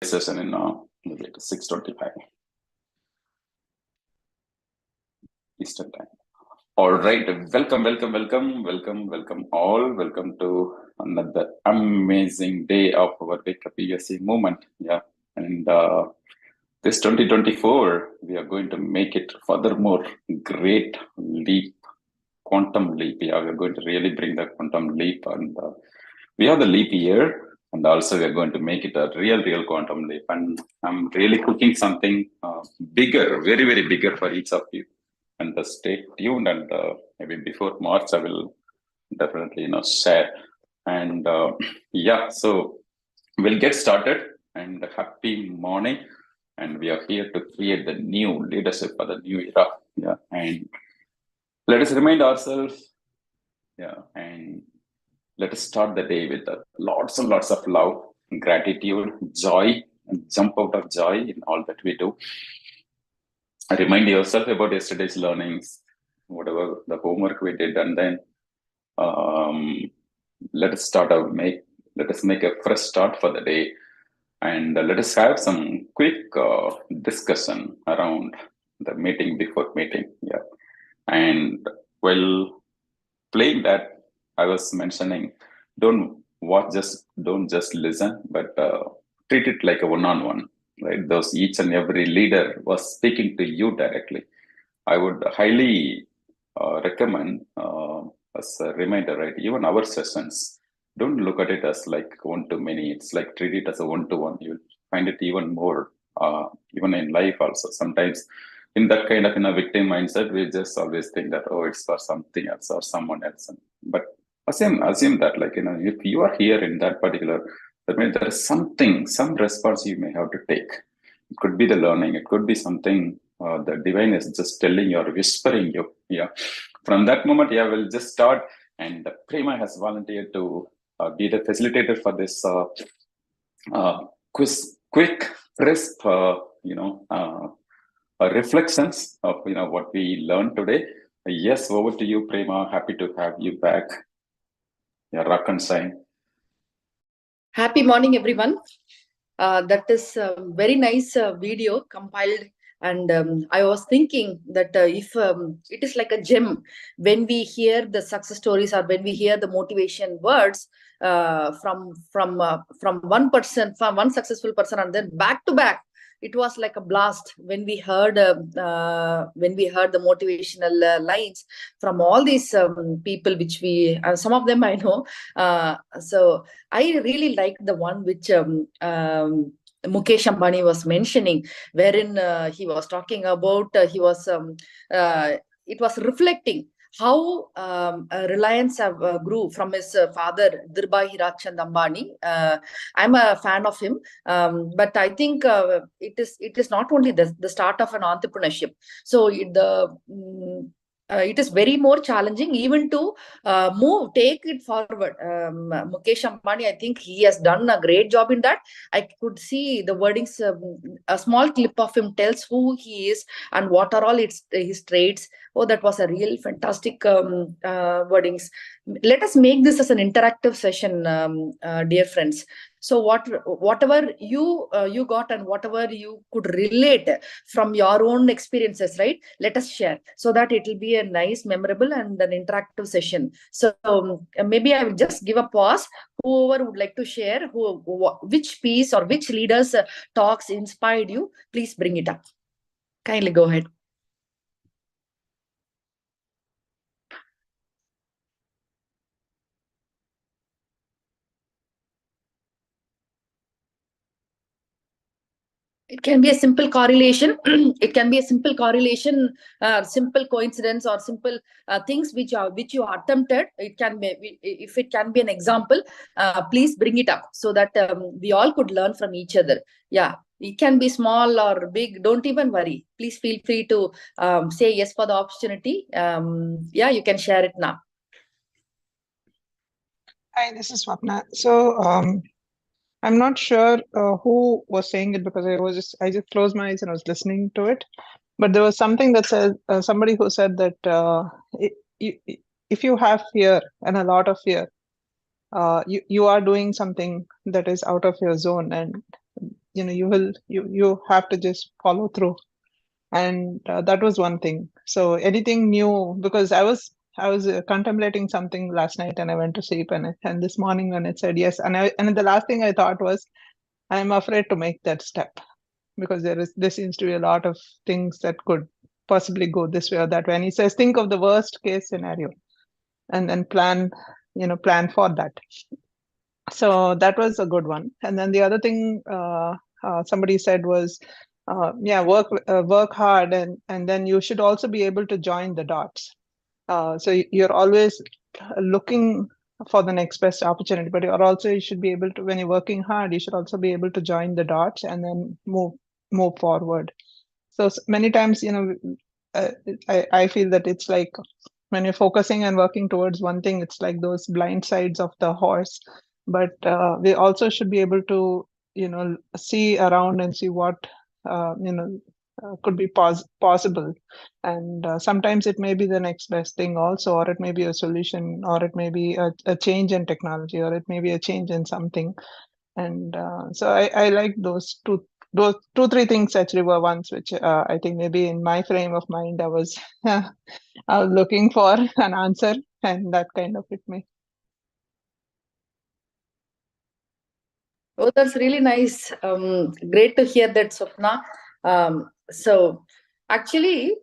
session in maybe 6:25 Eastern time. All right, welcome all. Welcome to another amazing day of our Wake Up USA movement. Yeah, and this 2024, we are going to make it furthermore great leap, quantum leap. Yeah, we are going to really bring the quantum leap, and we have the leap year. And also, we are going to make it a real quantum leap. And I'm really cooking something bigger, very bigger for each of you. And stay tuned. And maybe before March, I will definitely share. And yeah, so we'll get started. And happy morning. And we are here to create the new leadership for the new era. Yeah, and let us remind ourselves. Yeah, and let us start the day with lots and lots of love, gratitude, joy, and jump out of joy in all that we do. Remind yourself about yesterday's learnings, whatever the homework we did, and then let us make a fresh start for the day, and let us have some quick discussion around the meeting before meeting. Yeah, and while playing that, I was mentioning, don't just listen, but treat it like a one-on-one, right? Those each and every leader was speaking to you directly. I would highly recommend as a reminder, right? Even our sessions, don't look at it as like one-to-many. It's like treat it as a one-to-one. You'll find it even more, even in life also. Sometimes in that kind of victim mindset, we just always think that, oh, it's for something else or someone else. But assume that, like, if you are here in that particular, that means there is some response you may have to take. It could be the learning, it could be something the divine is just telling you or whispering you. Yeah, from that moment, yeah, we'll just start. And Prema has volunteered to be the facilitator for this quick, crisp, reflections of what we learned today. Yes, over to you, Prema. Happy to have you back. Yeah, rock and shine. Happy morning, everyone. That is a very nice video compiled. And I was thinking that if it is like a gem, when we hear the success stories or when we hear the motivation words from one person, from one successful person, and then back to back, it was like a blast when we heard the motivational lines from all these people, which we some of them I know. So I really liked the one which Mukesh Ambani was mentioning, wherein he was talking about it was reflecting how Reliance grew from his father, Dhirubhai Hirachand Ambani. I'm a fan of him, but I think it is not only the start of an entrepreneurship. So it is very more challenging even to take it forward. Mukesh Ambani, I think he has done a great job in that. I could see the wordings. A small clip of him tells who he is and what are all his traits. Oh, that was a real fantastic wordings. Let us make this as an interactive session, dear friends. So whatever you got and whatever you could relate from your own experiences, right? Let us share so that it will be a nice, memorable, and an interactive session. So maybe I will just give a pause. Whoever would like to share, which piece or which leaders' talks inspired you, please bring it up. Kindly go ahead. It can be a simple correlation. It can be a simple correlation, simple coincidence, or simple things which you attempted. It can be, if it can be an example, please bring it up so that we all could learn from each other. Yeah, it can be small or big. Don't even worry. Please feel free to say yes for the opportunity. Yeah, you can share it now. Hi, this is Swapna. So I'm not sure who was saying it, because I just closed my eyes and I was listening to it. But there was something that said, somebody who said that if you have fear and a lot of fear, you are doing something that is out of your zone, and you have to just follow through. And that was one thing. So anything new, because I was contemplating something last night and I went to sleep, and this morning when it said yes, and the last thing I thought was, I'm afraid to make that step, because there seems to be a lot of things that could possibly go this way or that way. And he says, think of the worst case scenario and then plan for that. So that was a good one. And then the other thing somebody said was, work hard, and then you should also be able to join the dots. So you're always looking for the next best opportunity, but you should be able to, when you're working hard, you should also be able to join the dots and then move forward. So many times, I feel that it's like when you're focusing and working towards one thing, it's like those blind sides of the horse. But we also should be able to, see around and see what, could be possible. And sometimes it may be the next best thing also, or it may be a solution, or it may be a change in technology, or it may be a change in something. And so I like those two, three things actually were ones which I think maybe in my frame of mind I was looking for an answer, and that kind of hit me. Oh, that's really nice. Great to hear that, Swapna. So actually,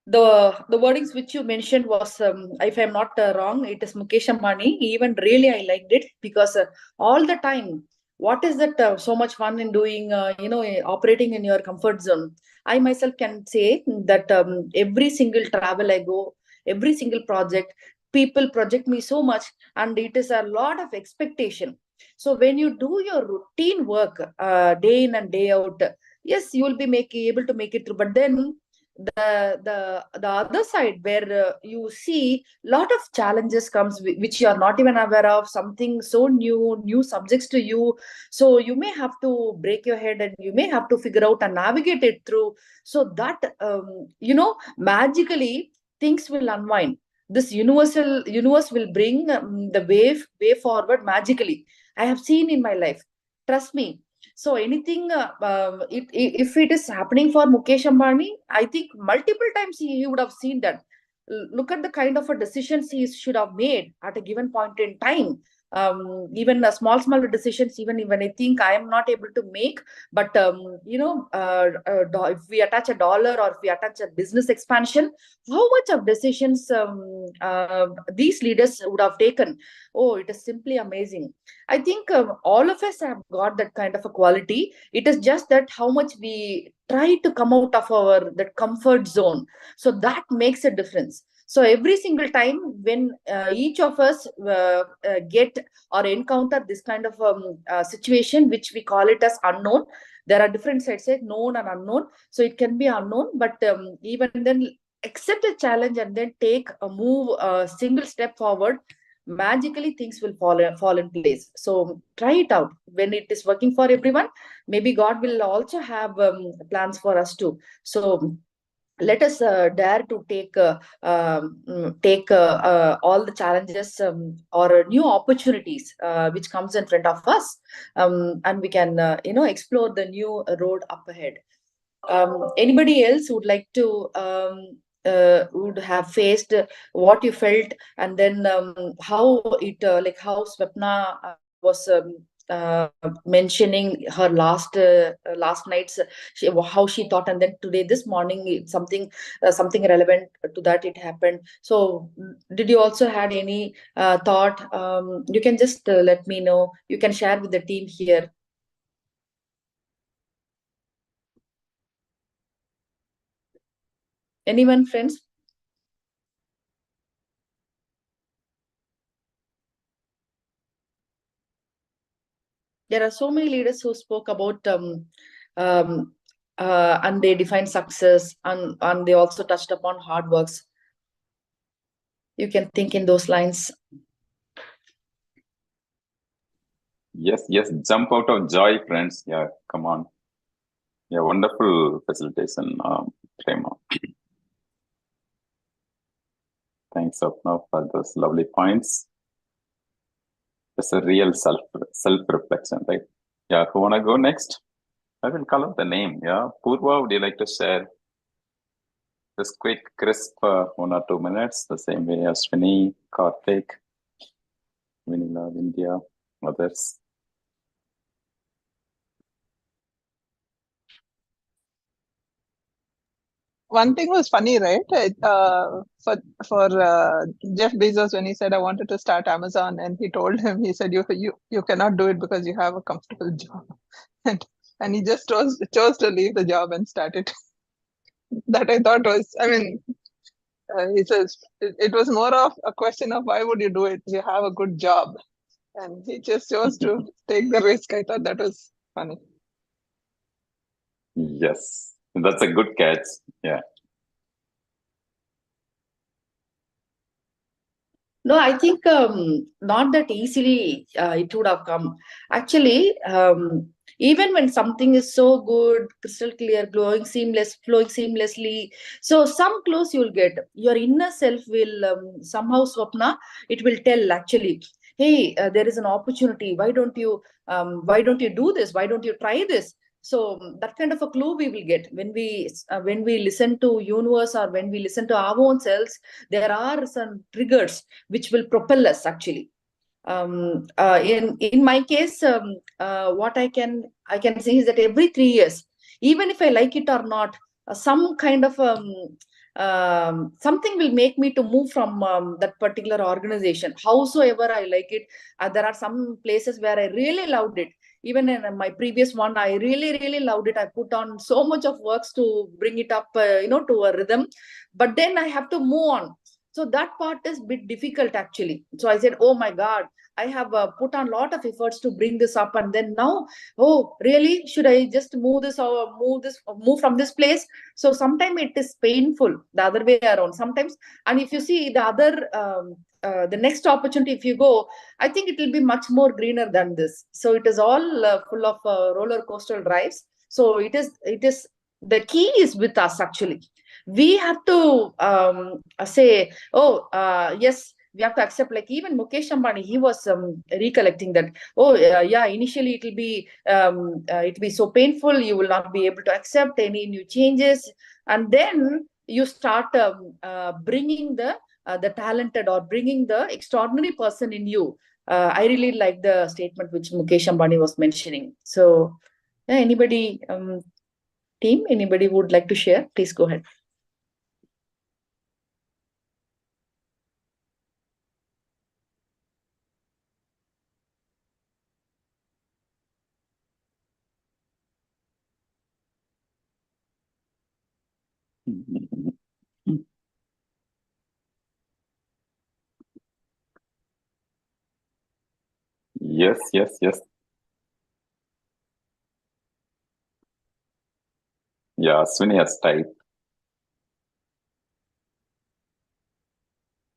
the wordings which you mentioned was, if I'm not wrong, it is Mukesh Ambani. Even really, I liked it, because all the time, what is that so much fun in doing, operating in your comfort zone? I myself can say that every single travel I go, every single project, people project me so much, and it is a lot of expectation. So when you do your routine work day in and day out, yes, you will be able to make it through. But then the other side, where you see lot of challenges comes, which you are not even aware of, something so new subjects to you. So you may have to break your head, and you may have to figure out and navigate it through. So that magically things will unwind. This universe will bring the way forward magically. I have seen in my life, trust me. So anything, if it is happening for Mukesh Ambani, I think multiple times he would have seen that. Look at the kind of a decisions he should have made at a given point in time. Even small decisions, even I think I am not able to make. But if we attach a dollar, or if we attach a business expansion, how much of decisions these leaders would have taken? Oh, it is simply amazing. I think all of us have got that kind of a quality. It is just that how much we try to come out of our that comfort zone. So that makes a difference. So every single time when each of us get or encounter this kind of situation, which we call it as unknown, there are different sides, like known and unknown. So it can be unknown, but even then, accept a challenge and then take a move, a single step forward. Magically things will fall in place. So try it out. When it is working for everyone, maybe God will also have plans for us too. So let us dare to take all the challenges, or new opportunities which comes in front of us, and we can explore the new road up ahead. Anybody else would like to would have faced what you felt, and then how it like how Swapna was mentioning her last night's, how she thought, and then today, this morning, something relevant to that it happened. So did you also had any thought? You can just let me know. You can share with the team here. Anyone, friends? There are so many leaders who spoke about and they defined success, and they also touched upon hard works. You can think in those lines. Yes, jump out of joy, friends. Yeah, come on. Yeah, wonderful facilitation, Prema. Thanks, Swapna, for those lovely points. It's a real self-reflection, right? Yeah, who wanna go next? I will call out the name. Yeah, Purva, would you like to share this quick, crisp 1 or 2 minutes? The same way as Vinny, Karthik, Vinila, India, others. One thing was funny, right? For Jeff Bezos, when he said I wanted to start Amazon, and he told him, he said you cannot do it because you have a comfortable job, and he just chose to leave the job and start it. That I thought was, I mean, he says it was more of a question of why would you do it? You have a good job, and he just chose to take the risk. I thought that was funny. Yes, that's a good catch. Yeah. No, I think not that easily it would have come. Actually, even when something is so good, crystal clear, glowing seamless, flowing seamlessly, so some clues you'll get. Your inner self will somehow, Swapna, it will tell actually, hey, there is an opportunity. Why don't you do this? Why don't you try this? So that kind of a clue we will get when we listen to universe, or when we listen to our own selves. There are some triggers which will propel us actually. In my case, what I can say is that every 3 years, even if I like it or not, some kind of something will make me to move from that particular organization. Howsoever I like it, there are some places where I really loved it. Even in my previous one, I really loved it. I put on so much of works to bring it up, to a rhythm. But then I have to move on. So that part is a bit difficult actually. So I said, oh my God, I have put on a lot of efforts to bring this up, and then now, oh really, should I just move this or move from this place? So sometimes it is painful the other way around sometimes. And if you see the other the next opportunity, if you go, I think it will be much more greener than this. So it is all full of roller coaster drives. So it is the key is with us actually. We have to say, oh yes, we have to accept. Like even Mukesh Ambani, he was recollecting that, oh yeah, initially it'll be so painful, you will not be able to accept any new changes, and then you start bringing the talented, or bringing the extraordinary person in you. I really like the statement which Mukesh Ambani was mentioning. So yeah, anybody, team, anybody would like to share, please go ahead. Yes. Yeah, Swini has typed.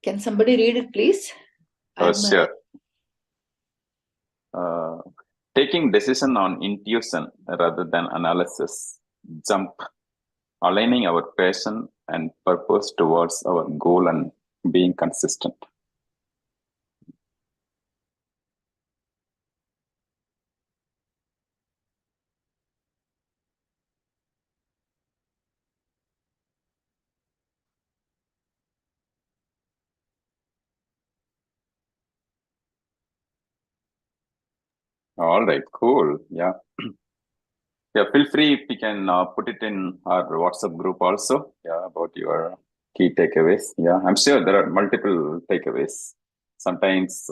Can somebody read it, please? Sure. Taking decision on intuition rather than analysis. Jump. Aligning our passion and purpose towards our goal and being consistent. All right, cool. Yeah. Yeah, feel free if you can put it in our WhatsApp group also. Yeah, about your key takeaways. Yeah, I'm sure there are multiple takeaways. Sometimes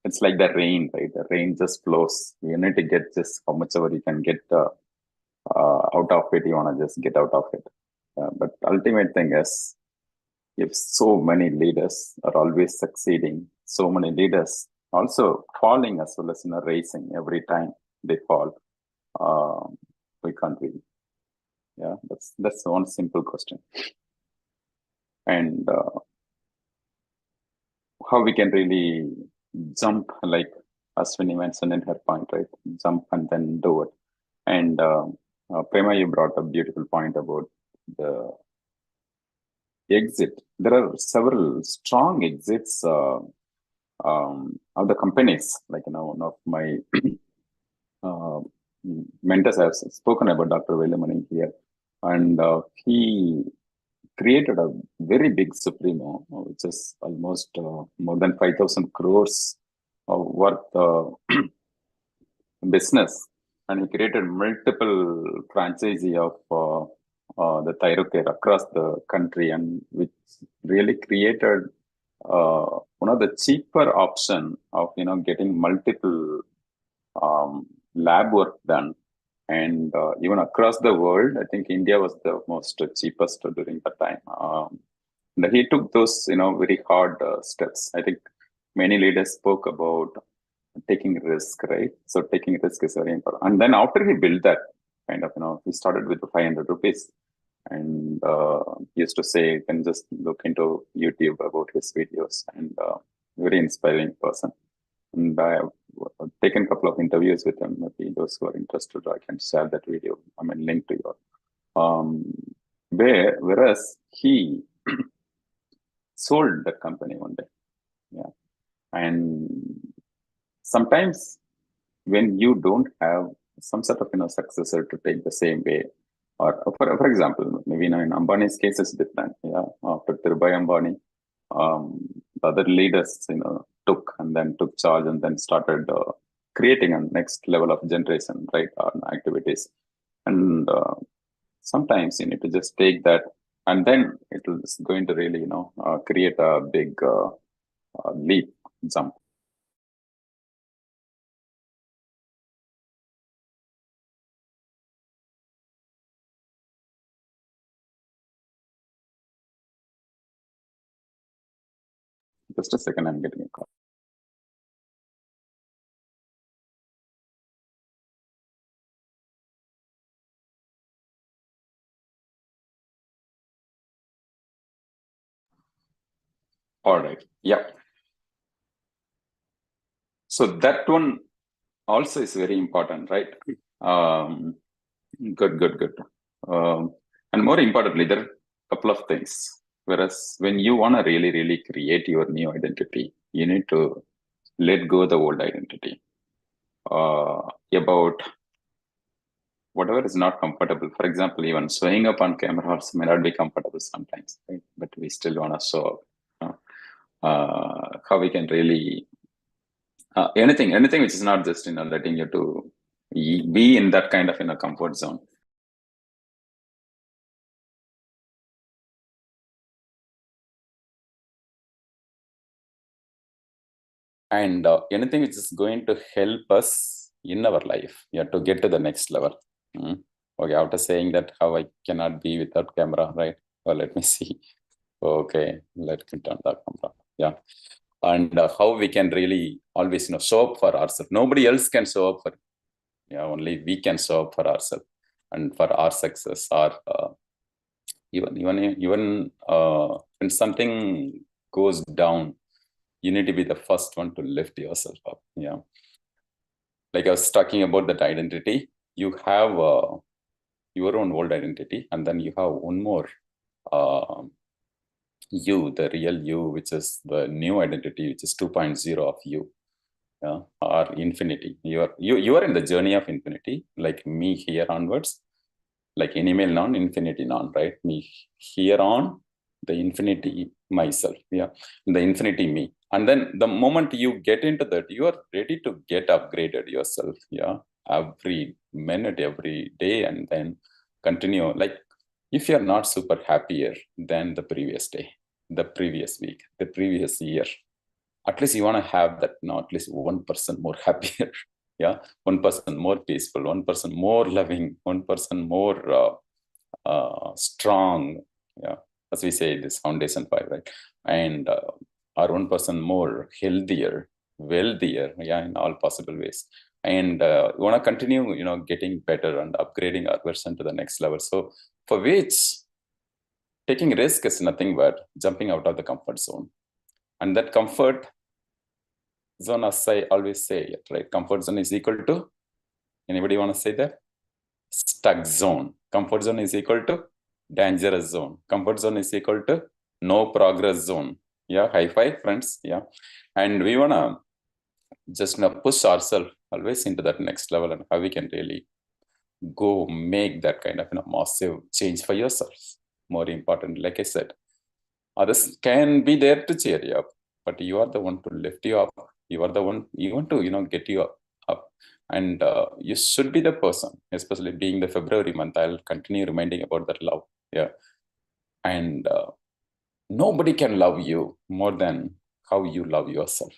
it's like the rain, right? The rain just flows. You need to get just how much ever you can get out of it. You want to just get out of it. But ultimate thing is, if so many leaders are always succeeding, so many leaders also falling as well as racing every time they fall. We can't really. Yeah, that's one simple question. And how we can really jump, like Ashwini mentioned in her point, right? Jump and then do it. And Prema, you brought a beautiful point about the exit. There are several strong exits of the companies. Like one of my mentors. I have spoken about Dr. Velamani here, and he created a very big Supremo, which is almost more than 5,000 crores worth business, and he created multiple franchisee of the Thyrocare across the country, and which really created one of the cheaper option of getting multiple lab work done. And even across the world, I think India was the most cheapest during that time. And he took those very hard steps. I think many leaders spoke about taking risk, right? So taking risk is very important. And then after he built that he started with 500 rupees, and he used to say, you can just look into YouTube about his videos, and very inspiring person. And I have taken a couple of interviews with him. Maybe those who are interested, I can share that video. Link to your. Whereas he sold that company one day. Yeah. And sometimes when you don't have some sort of successor to take the same way, or for example, maybe in Ambani's case is different. Yeah, after Dhirubhai Ambani, the other leaders took charge and then started creating a next level of generation, right, activities. And sometimes you need to just take that, and then it is going to really create a big leap, jump. Just a second, I'm getting a call. All right. Yeah. So that one also is very important, right? Good. And more importantly, there are a couple of things. Whereas when you want to really create your new identity, you need to let go of the old identity. About whatever is not comfortable. For example, even showing up on camera also may not be comfortable sometimes, right? But we still want to show up. How we can really anything which is not just letting you to be in that kind of comfort zone. And anything which is going to help us in our life, to get to the next level. Okay, after saying that, how I cannot be without camera, right? Well, let me see. Okay, let me turn the camera. Yeah. And how we can really always show up for ourselves. Nobody else can show up for only we can show up for ourselves and for our success. Or even when something goes down, you need to be the first one to lift yourself up. Yeah. Like I was talking about that identity, you have your own old identity, and then you have one more you, the real you, which is the new identity, which is 2.0 of you, or infinity. You are in the journey of infinity, like me here onwards, like animal non, infinity non, right? Me here on, the infinity myself, the infinity me. And then the moment you get into that, you are ready to get upgraded yourself, every minute, every day, and then continue. Like if you're not super happier than the previous day, the previous week, the previous year, at least you want to have that at least 1% more happier, 1% more peaceful, 1% more loving, 1% more strong, as we say, this foundation 5, right? And or 1% more healthier, wealthier, in all possible ways. And we want to continue, getting better and upgrading our version to the next level. So for which taking risk is nothing but jumping out of the comfort zone. And that comfort zone, as I always say it, right? Comfort zone is equal to, anybody want to say that? Stuck zone. Comfort zone is equal to dangerous zone. Comfort zone is equal to no progress zone. Yeah, high five, friends. Yeah. And we want to just push ourselves always into that next level, and how we can really go make that kind of massive change for yourself. More important, like I said, others can be there to cheer you up, but you are the one to lift you up. You are the one, you want to get you up. And you should be the person, especially being the February month. I'll continue reminding about that love. Yeah. And nobody can love you more than how you love yourself.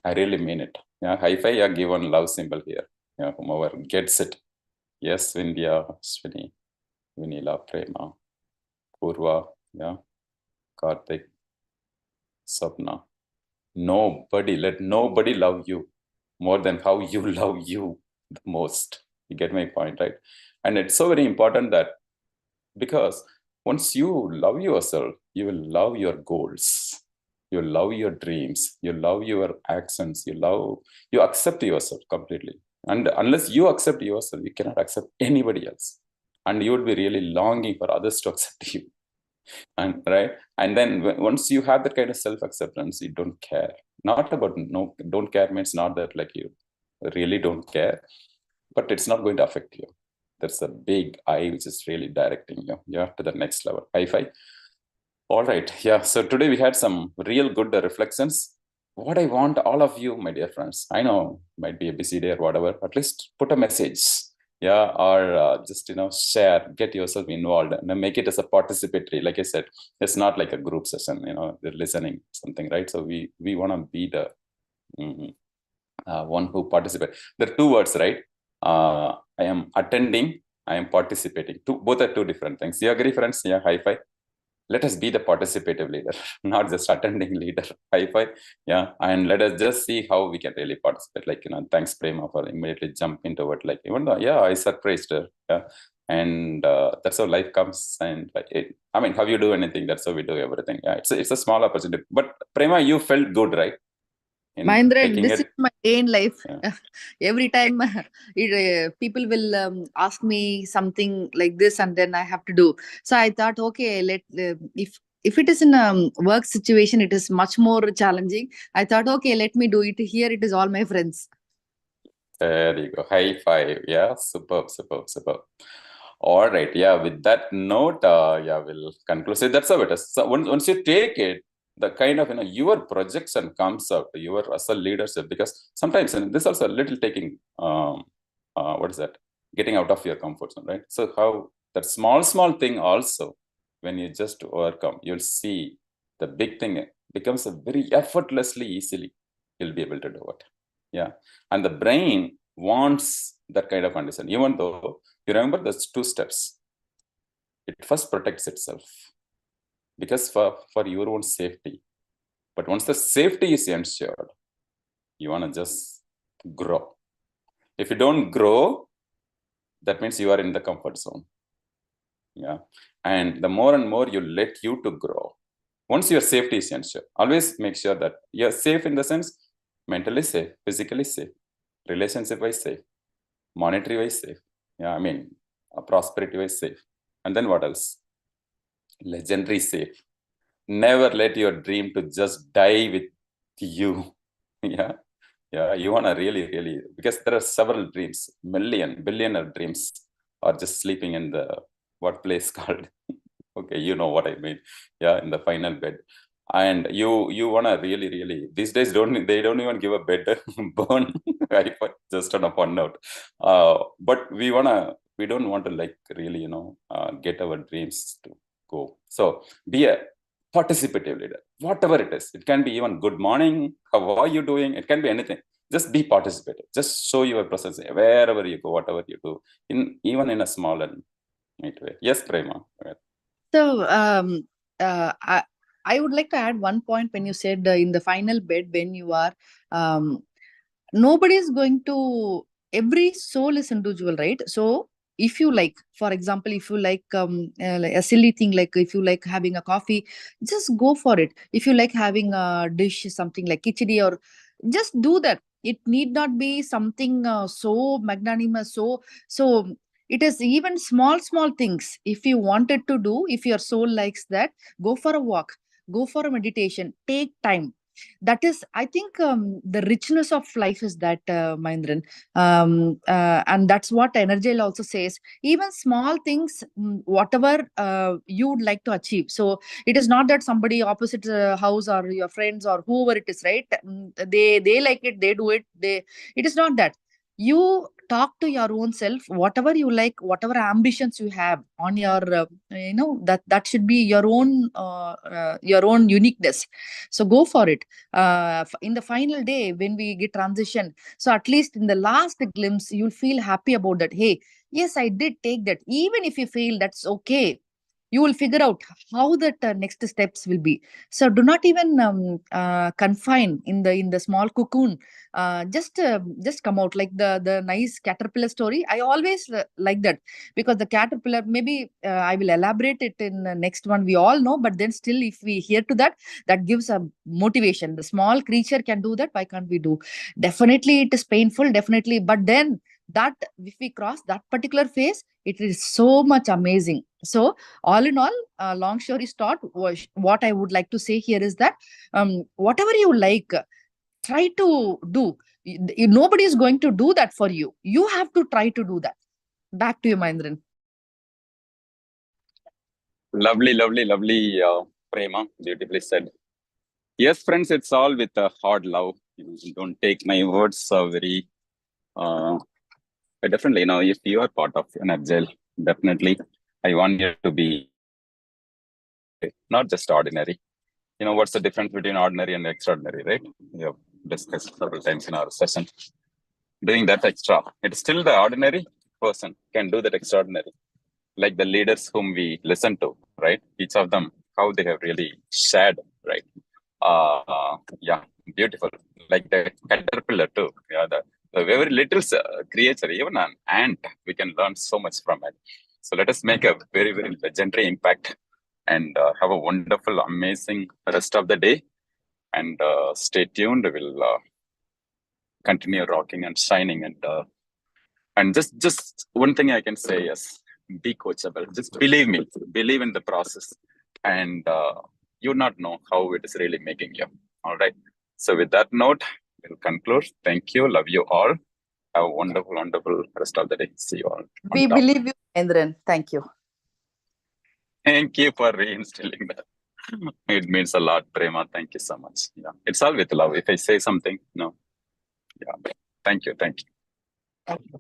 I really mean it. Yeah, high five. Yeah, give one love symbol here. Yeah, whomever gets it. Yes, India, Swini, Vinila, Prema, Purva, yeah, Karthik, Sapna. Let nobody love you more than how you love you the most. You get my point, right? And it's so very important that, because once you love yourself, you will love your goals, you love your dreams, you love your actions, you accept yourself completely. And unless you accept yourself, you cannot accept anybody else. And you would be really longing for others to accept you. And right. And then once you have that kind of self-acceptance, you don't care. Not about don't care means not that like you really don't care, but it's not going to affect you. That's a big eye which is really directing you to the next level. High five. All right. Yeah. So today we had some real good reflections. What I want all of you, my dear friends, I know might be a busy day or whatever, at least put a message. Yeah. Or just, share, get yourself involved and make it as a participatory. Like I said, it's not like a group session, they're listening something, right? So we want to be the one who participates. There are two words, right? I am attending, I am participating. Both are two different things. You agree, friends? Yeah, high five. Let us be the participative leader, not just attending leader. High five. Yeah. And let us just see how we can really participate. Like, thanks Prema for immediately jump into it. Like, even though, I surprised her. Yeah. And that's how life comes. And like, how you do anything, that's how we do everything. Yeah. It's a small opportunity. But Prema, you felt good, right? Mahendiran, this is my day in life. Yeah. Every time people will ask me something like this, and then I have to do. So I thought, okay, if it is in a work situation, it is much more challenging. I thought, okay, let me do it. Here it is all my friends. There you go. High five. Yeah, superb. All right. Yeah, with that note, we'll conclude. So that's how it is. So once you take it, the kind of your projection comes out, your as a leadership, because sometimes this also a little taking what is that? Getting out of your comfort zone, right? So how that small thing also, when you just overcome, you'll see the big thing becomes a very effortlessly, easily, you'll be able to do it. Yeah. And the brain wants that kind of understanding, even though you remember there's 2 steps. It first protects itself because for your own safety. But once the safety is ensured, you want to just grow. If you don't grow, that means you are in the comfort zone. Yeah. And the more and more you let you to grow, once your safety is ensured, always make sure that you're safe in the sense mentally safe, physically safe, relationship wise safe, monetary wise safe. Yeah, prosperity wise safe. And then what else? Legendary safe. Never let your dream to just die with you. Yeah, you want to really, because there are several dreams, billionaire dreams are just sleeping in the what place called okay, you know what I mean. Yeah, in the final bed. And you want to really these days they don't even give a bed burn just on a fun note. But we don't want to like really get our dreams to go. So be a participative leader, whatever it is. It can be even good morning, how are you doing, it can be anything. Just be participative, just show your presence wherever you go, whatever you do, even in a small and neat way. Yes, Prema. So I would like to add one point when you said in the final bed, when you are nobody is going to, every soul is individual, right? So if you like, for example, if you like like a silly thing, like if you like having a coffee, just go for it. If you like having a dish, something like khichdi, or just do that. It need not be something so magnanimous, so it is even small things. If you wanted to do, if your soul likes that, go for a walk, go for a meditation, take time. that is, I think, the richness of life is that, Mahendran. And that's what Energile also says. Even small things, whatever you would like to achieve. So it is not that somebody opposite house or your friends or whoever it is, right? They like it, they do it. It is not that. You talk to your own self, whatever you like, whatever ambitions you have on your, that should be your own uniqueness. So go for it. In the final day, when we get transition, so at least in the last glimpse, you'll feel happy about that. Hey, yes, I did take that. Even if you fail, that's okay. You will figure out how that next steps will be. So do not even confine in the small cocoon. Just come out, like the nice caterpillar story. I always like that, because the caterpillar, maybe I will elaborate it in the next one, we all know, but then still, if we hear to that, that gives a motivation. The small creature can do that, why can't we do? Definitely it is painful, definitely, but then that, if we cross that particular phase, it is so much amazing. So all in all, long story short, what I would like to say here is that, whatever you like, try to do. Nobody is going to do that for you. You have to try to do that. Back to you, Mahendran. Lovely, lovely, lovely, Prema. Beautifully said. Yes, friends, it's all with a hard love. Don't take my words very. Definitely, if you are part of Energile, definitely, I want you to be not just ordinary. What's the difference between ordinary and extraordinary, right? We have discussed several times in our session. Doing that extra, it's still the ordinary person can do that extraordinary. Like the leaders whom we listen to, right? Each of them, how they have really shared, right? Yeah, beautiful. Like the caterpillar too. Yeah, the very little creature, even an ant, we can learn so much from it. So let us make a very, very legendary impact and have a wonderful, amazing rest of the day. And stay tuned. We'll continue rocking and shining. And just one thing I can say is, be coachable. Just believe me. Believe in the process, and you not know how it is really making you. All right. So with that note, we'll conclude. Thank you. Love you all. Have a wonderful, wonderful rest of the day. See you all. We believe you, Mahendran. Thank you. Thank you for reinstilling that. It means a lot, Prema. Thank you so much. Yeah, it's all with love. If I say something, no. Yeah. Thank you. Thank you. Thank you.